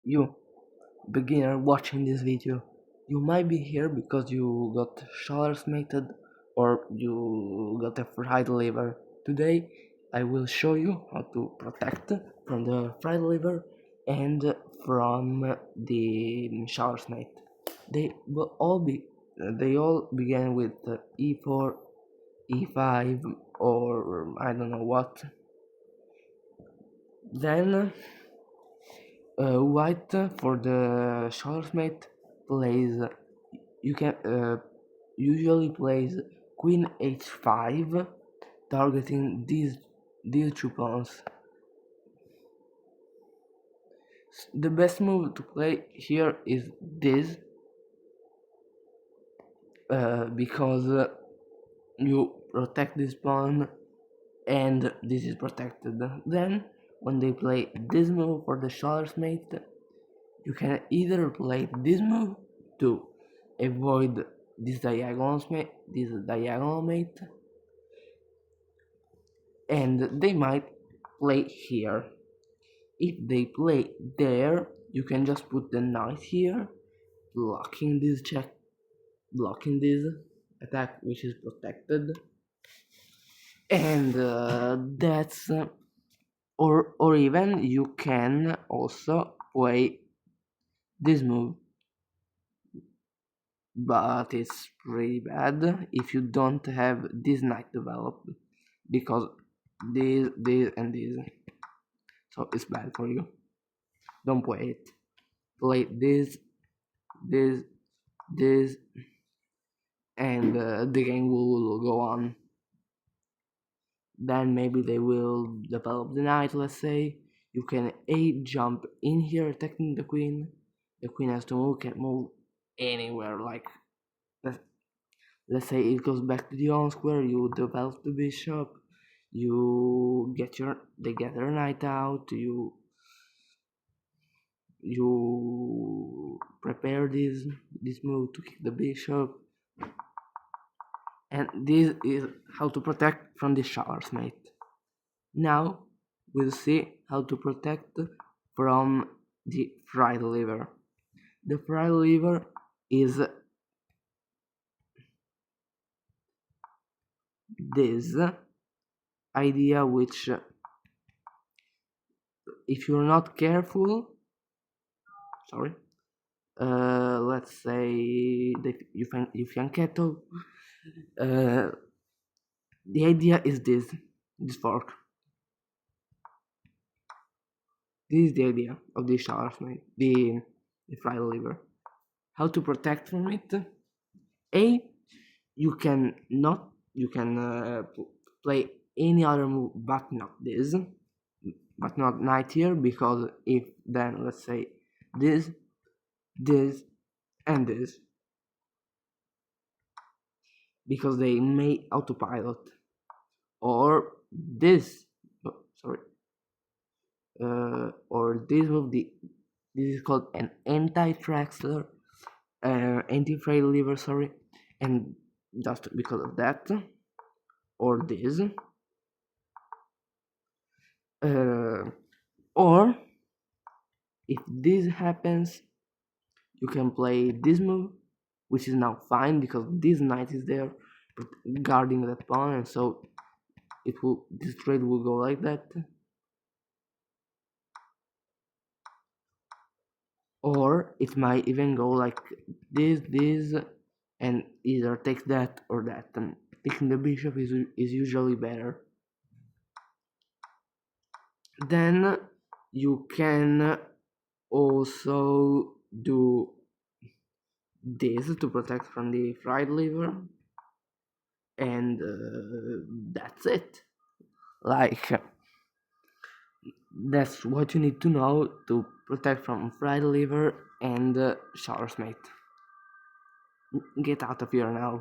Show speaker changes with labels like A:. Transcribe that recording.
A: You, beginner watching this video, you might be here because you got shoulders mated or you got a fried liver. Today I will show you how to protect from the fried liver and from the shoulders mate. They will all be they all began with e4, e5, or I don't know what. Then white for the mate plays you can usually plays queen h5, targeting these two pawns. The best move to play here is this, because you protect this pawn and this is protected. Then when they play this move for the mate, you can either play this move to avoid this diagonal mate, and they might play here. If they play there, you can just put the knight here, blocking this attack, which is protected, and that's or even you can also play this move, but it's pretty bad if you don't have this knight developed, because this and this, so it's bad for you. Don't play it. Play this this and the game will go on. Then maybe they will develop the knight. Let's say you can jump in here attacking the queen. The queen has to move, can't move anywhere. Like let's say it goes back to the own square, you develop the bishop, they get their knight out, you prepare this move to kick the bishop, and this is how to protect from the mate. Now we'll see how to protect from the fried liver. The fried liver is this idea, which if you're not careful, let's say that you fianchetto, the idea is this fork. This is the idea of the mate, the fried liver. How to protect from it? You can play any other move but not this, but not knight here, because if then let's say this and this, because they may autopilot, or this or this move, this is called an anti-Traxler, anti-fried liver, and just because of that, or this, or if this happens, you can play this move, which is now fine because this knight is there guarding that pawn, and so this trade will go like that. Or it might even go like this, and either take that or that, and taking the bishop is usually better. Then you can also do this to protect from the fried liver, and that's it. Like, that's what you need to know to protect from fried liver and mate. Get out of here now.